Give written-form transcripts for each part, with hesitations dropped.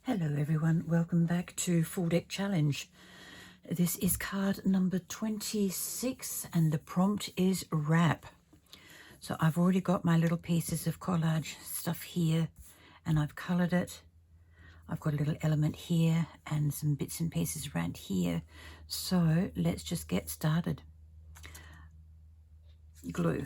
Hello everyone, welcome back to Full Deck Challenge. This is card number 26 and the prompt is wrap. So I've already got my little pieces of collage stuff here and I've coloured it. I've got a little element here and some bits and pieces around here. So let's just get started. Glue.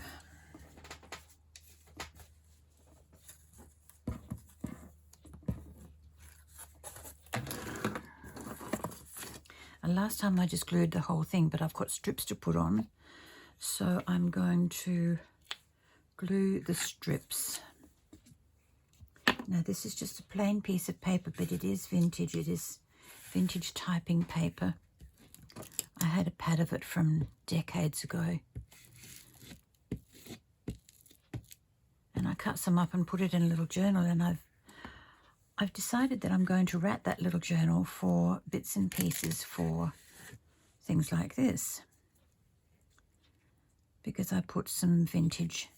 And last time I just glued the whole thing, but I've got strips to put on. So I'm going to glue the strips. Now this is just a plain piece of paper, but it is vintage. It is vintage typing paper. I had a pad of it from decades ago. And I cut some up and put it in a little journal, and I've decided that I'm going to wrap that little journal for bits and pieces for things like this, because I put some vintage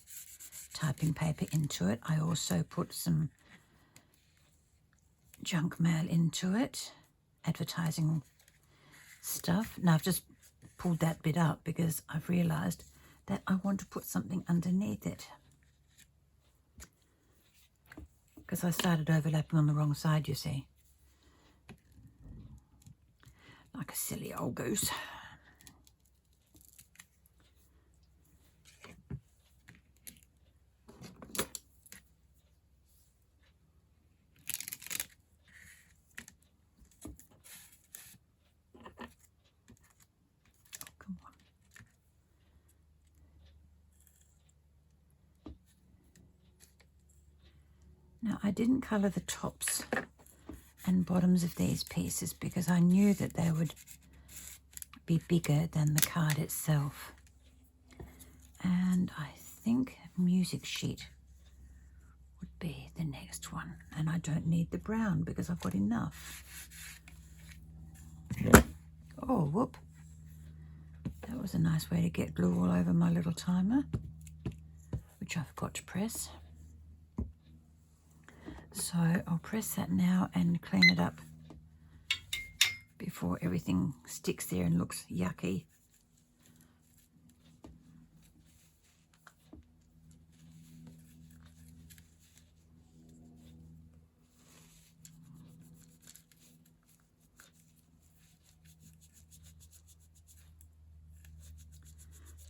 typing paper into it. I also put some junk mail into it, advertising stuff. Now I've just pulled that bit up because I've realized that I want to put something underneath it, because I started overlapping on the wrong side, you see, like a silly old goose. Come on. Now I didn't colour the tops and bottoms of these pieces because I knew that they would be bigger than the card itself. And I think music sheet would be the next one. And I don't need the brown because I've got enough. Oh, whoop. That was a nice way to get glue all over my little timer, which I forgot to press. So I'll press that now and clean it up before everything sticks there and looks yucky.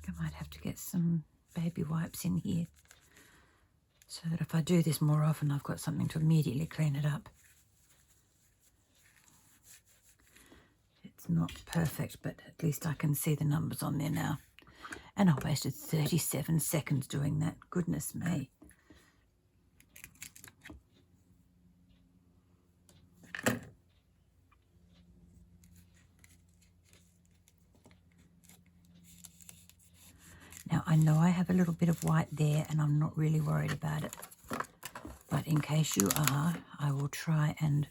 I might have to get some baby wipes in here so that if I do this more often, I've got something to immediately clean it up. It's not perfect, but at least I can see the numbers on there now. And I wasted 37 seconds doing that. Goodness me. Now I know I have a little bit of white there and I'm not really worried about it. But in case you are, I will try and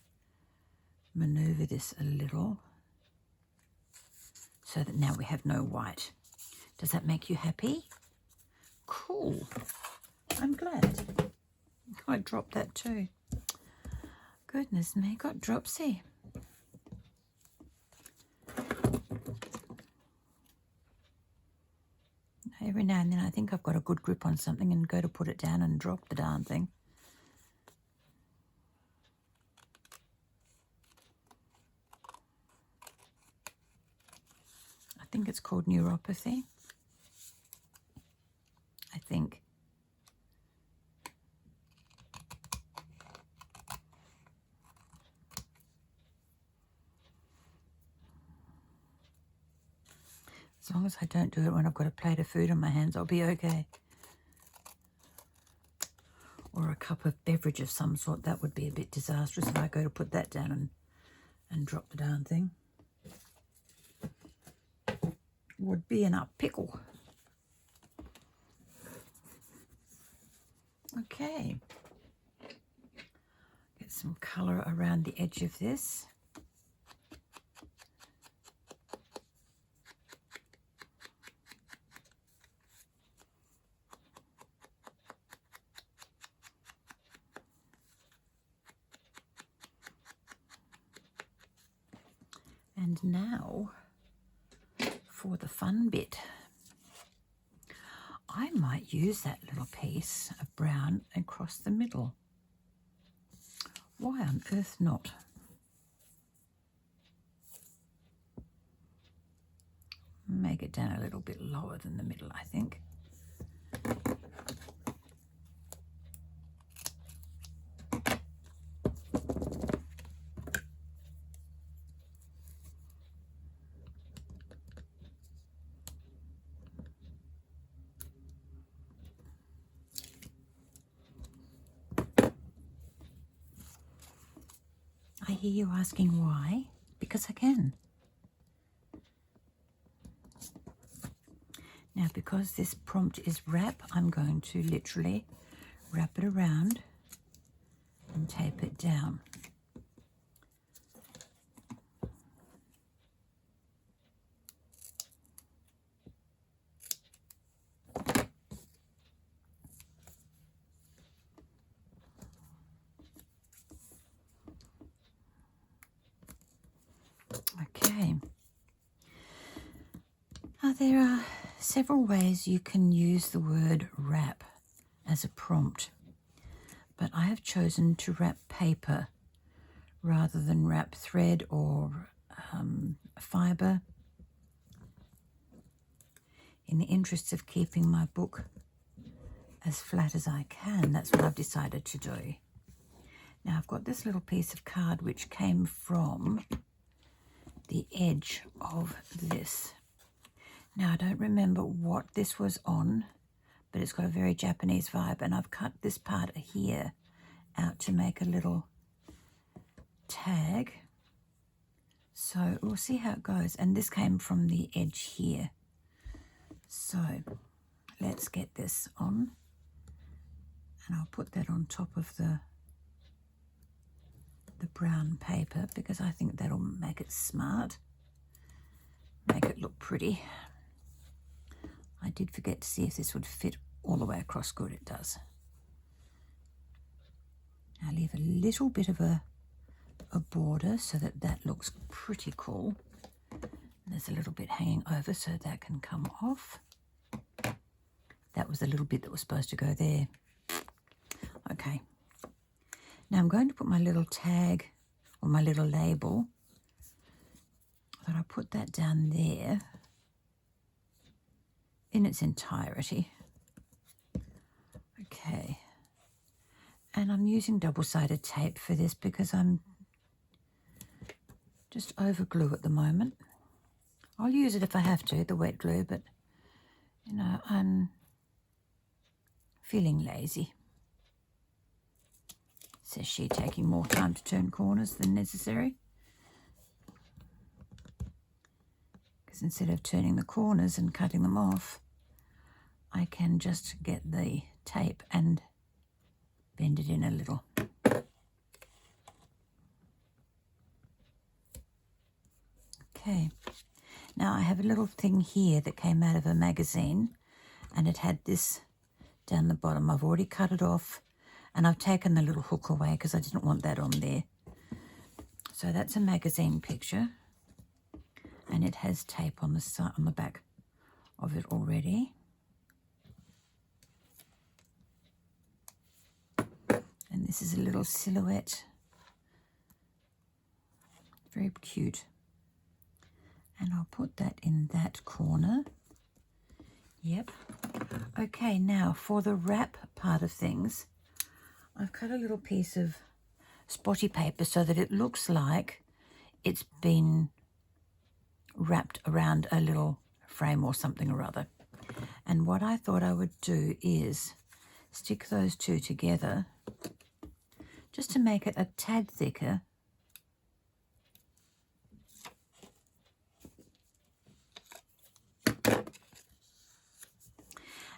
maneuver this a little so that now we have no white. Does that make you happy? Cool. I'm glad. I dropped that too. Goodness me, got dropsy. Every now and then I think I've got a good grip on something and go to put it down and drop the darn thing. I think it's called neuropathy. I think. As long as I don't do it when I've got a plate of food on my hands, I'll be okay. Or a cup of beverage of some sort. That would be a bit disastrous if I go to put that down and drop the darn thing. Would be in a pickle. Okay. Get some colour around the edge of this. And now for the fun bit. I might use that little piece of brown across the middle. Why on earth not? Make it down a little bit lower than the middle, I think. I hear you asking why? Because I can. Now, because this prompt is wrap, I'm going to literally wrap it around and tape it down. Okay. Now, there are several ways you can use the word wrap as a prompt, but I have chosen to wrap paper rather than wrap thread or fibre, in the interests of keeping my book as flat as I can. That's what I've decided to do. Now, I've got this little piece of card which came from the edge of this. Now, I don't remember what this was on, but it's got a very Japanese vibe, and I've cut this part here out to make a little tag. So we'll see how it goes. And this came from the edge here. So let's get this on, and I'll put that on top of the brown paper because I think that'll make it smart, make it look pretty. I did forget to see if this would fit all the way across. Good, it does. Now leave a little bit of a border so that looks pretty cool. There's a little bit hanging over so that can come off. That was the little bit that was supposed to go there. Okay. Now I'm going to put my little tag or my little label. But I'll put that down there in its entirety. Okay. And I'm using double-sided tape for this because I'm just over glue at the moment. I'll use it if I have to, the wet glue, but you know, I'm feeling lazy. Says she, taking more time to turn corners than necessary. Because instead of turning the corners and cutting them off, I can just get the tape and bend it in a little. Okay. Now I have a little thing here that came out of a magazine, and it had this down the bottom. I've already cut it off, and I've taken the little hook away because I didn't want that on there. So that's a magazine picture, and it has tape on the side, on the back of it already. And this is a little silhouette. Very cute. And I'll put that in that corner. Yep. Okay, now for the wrap part of things, I've cut a little piece of spotty paper so that it looks like it's been wrapped around a little frame or something or other. And what I thought I would do is stick those two together just to make it a tad thicker.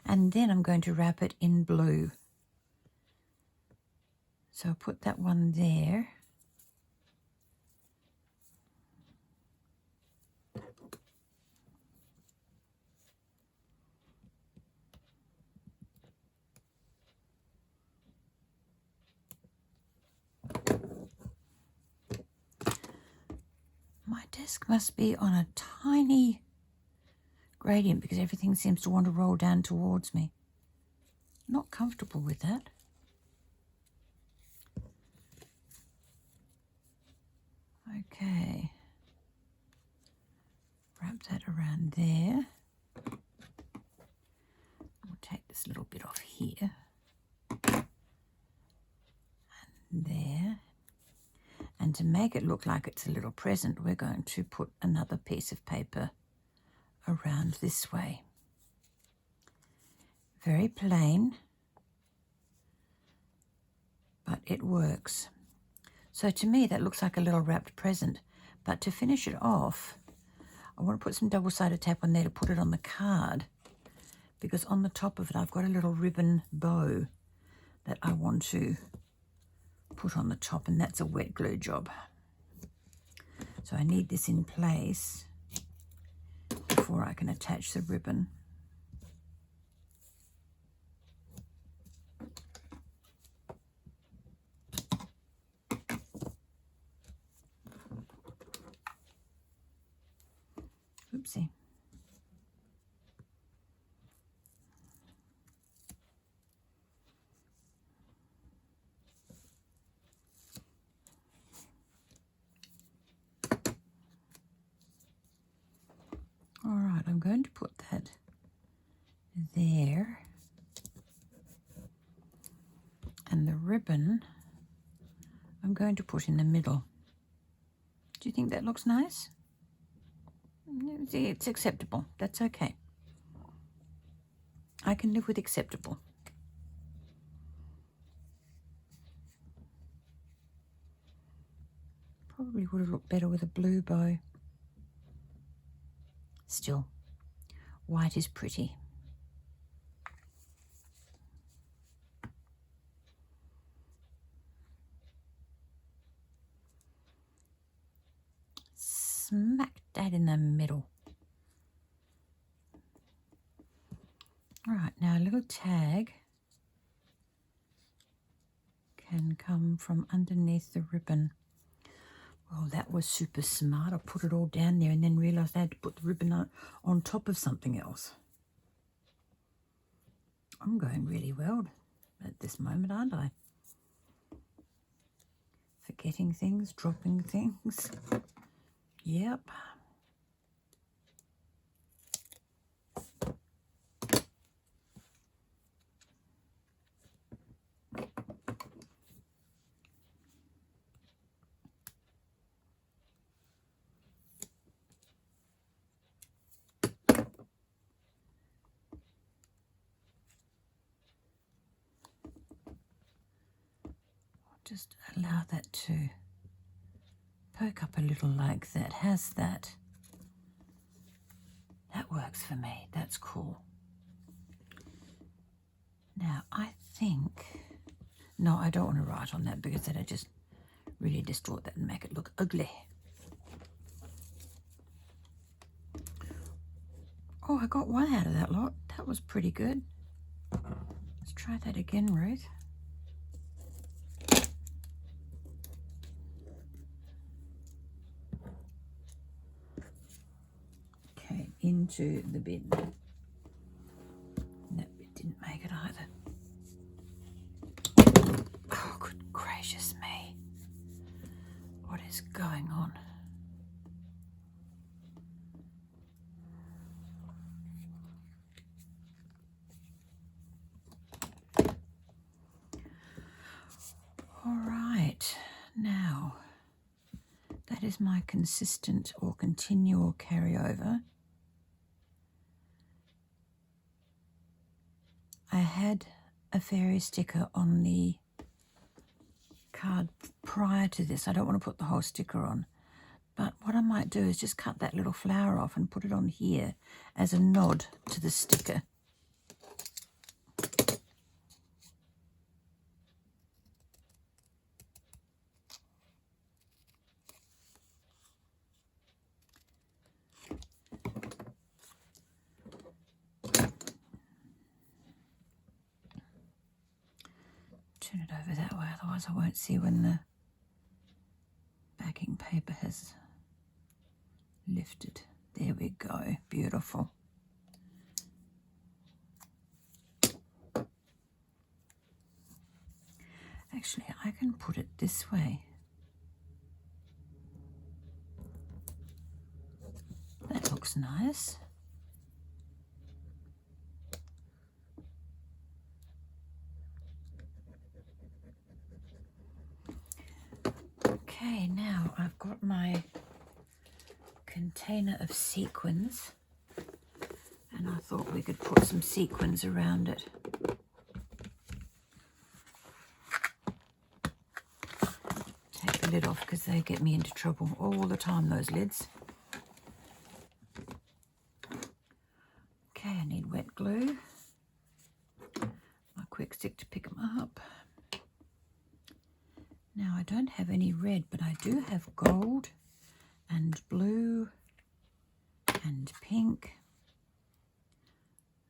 And then I'm going to wrap it in blue. So I'll put that one there. My My desk must be on a tiny gradient because everything seems to want to roll down towards me. Not comfortable with that. Okay. Wrap that around there. We'll take this little bit off here. And there. And to make it look like it's a little present, we're going to put another piece of paper around this way. Very plain, but it works. So to me, that looks like a little wrapped present. But to finish it off, I want to put some double-sided tape on there to put it on the card, because on the top of it, I've got a little ribbon bow that I want to put on the top, and that's a wet glue job. So I need this in place before I can attach the ribbon. Oopsie. All right, I'm going to put that there. And the ribbon, I'm going to put in the middle. Do you think that looks nice? It's acceptable. That's okay. I can live with acceptable. Probably would have looked better with a blue bow. Still, white is pretty. Smack that in the middle. All right, now a little tag can come from underneath the ribbon. Well, that was super smart. I put it all down there and then realised I had to put the ribbon on top of something else. I'm going really well at this moment, aren't I? Forgetting things, dropping things. Yep. Just allow that to poke up a little like that. How's that? That works for me. That's cool. Now, I think... No, I don't want to write on that because then I just really distort that and make it look ugly. Oh, I got one out of that lot. That was pretty good. Let's try that again, Ruth. Okay, into the bin. No, it didn't make it either. Oh, good gracious me. What is going on? All right, now that is my consistent or continual carryover. I had a fairy sticker on the card prior to this. I don't want to put the whole sticker on, but what I might do is just cut that little flower off and put it on here as a nod to the sticker. Turn it over that way, otherwise I won't see when the backing paper has lift it. There we go. Beautiful. Actually, I can put it this way. That looks nice. Okay, now I've got my container of sequins, and I thought we could put some sequins around it. Take the lid off because they get me into trouble all the time, those lids. Okay, I need wet glue, my quick stick to pick them up. Now I don't have any red, but I do have gold and blue and pink.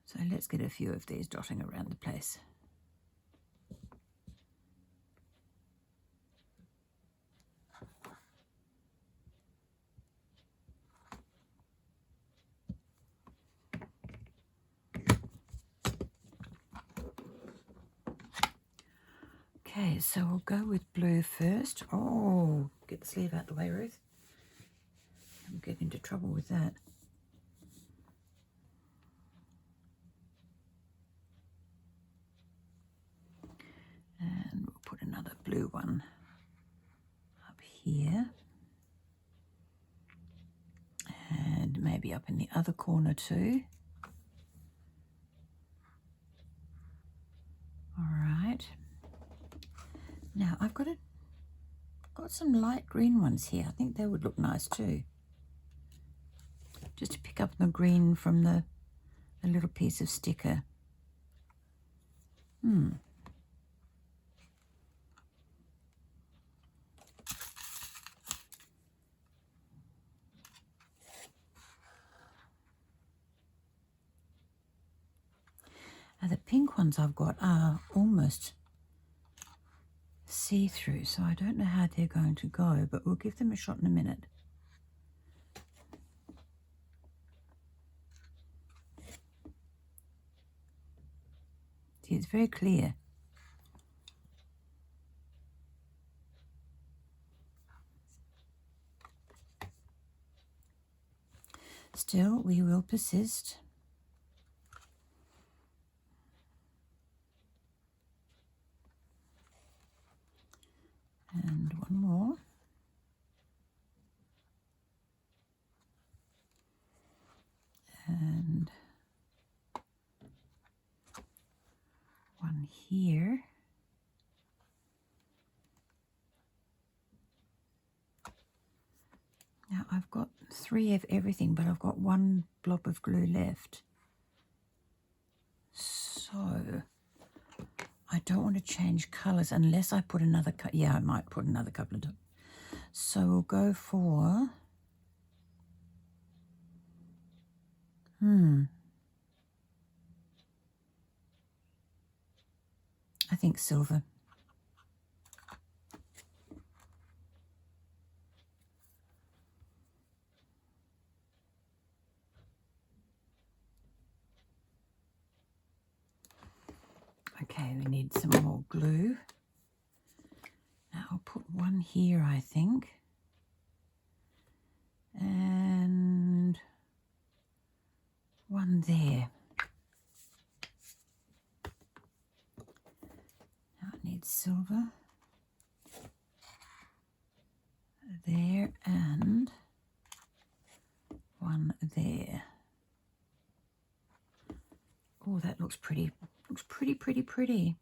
So let's get a few of these dotting around the place. Okay, so we'll go with blue first. Oh, get the sleeve out the way, Ruth. I'm getting into trouble with that. And we'll put another blue one up here. And maybe up in the other corner too. All right. Now I've got some light green ones here. I think they would look nice too. Just to pick up the green from the little piece of sticker. Now the pink ones I've got are almost see-through, so I don't know how they're going to go, but we'll give them a shot in a minute. See, it's very clear. Still, we will persist. And one more. And one here. Now I've got 3 of everything, but I've got 1 blob of glue left. So I don't want to change colours unless I put another, yeah, I might put another couple of, so we'll go for, I think silver. Okay, we need some more glue. Now I'll put one here, I think. And one there. Now it needs silver. There and one there. Oh, that looks pretty. Looks pretty, pretty, pretty.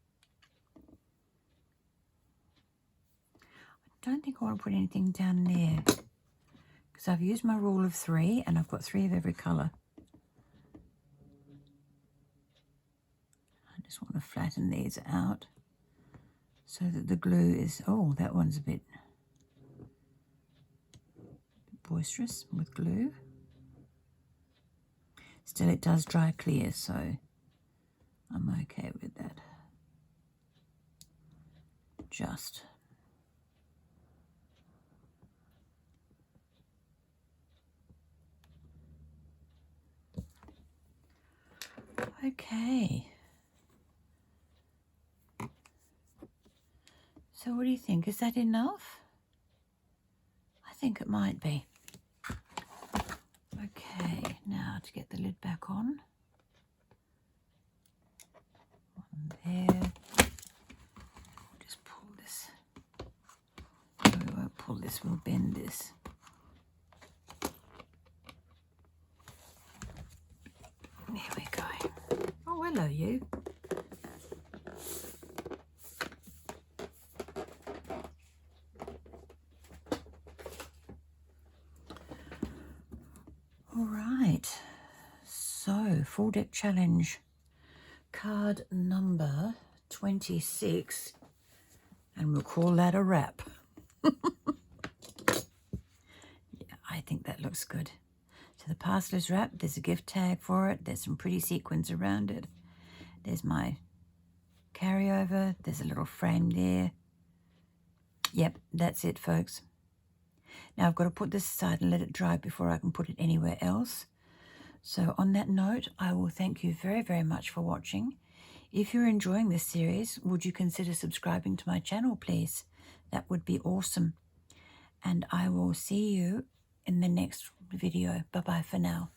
I don't think I want to put anything down there because I've used my rule of 3 and I've got 3 of every colour. I just want to flatten these out so that the glue is, oh, that one's a bit boisterous with glue. Still, it does dry clear, so I'm okay with that. Just. Okay. So what do you think? Is that enough? I think it might be. Okay, now to get the lid back on. One there. Just pull this. No, we won't pull this, we'll bend this. There we go. Oh, hello you. All right, so full deck challenge, card number 26, and we'll call that a wrap. Yeah, I think that looks good. So the parcel is wrapped, there's a gift tag for it, there's some pretty sequins around it. There's my carryover, there's a little frame there. Yep, that's it, folks. Now I've got to put this aside and let it dry before I can put it anywhere else. So on that note, I will thank you very, very much for watching. If you're enjoying this series, would you consider subscribing to my channel, please? That would be awesome. And I will see you in the next video. Bye-bye for now.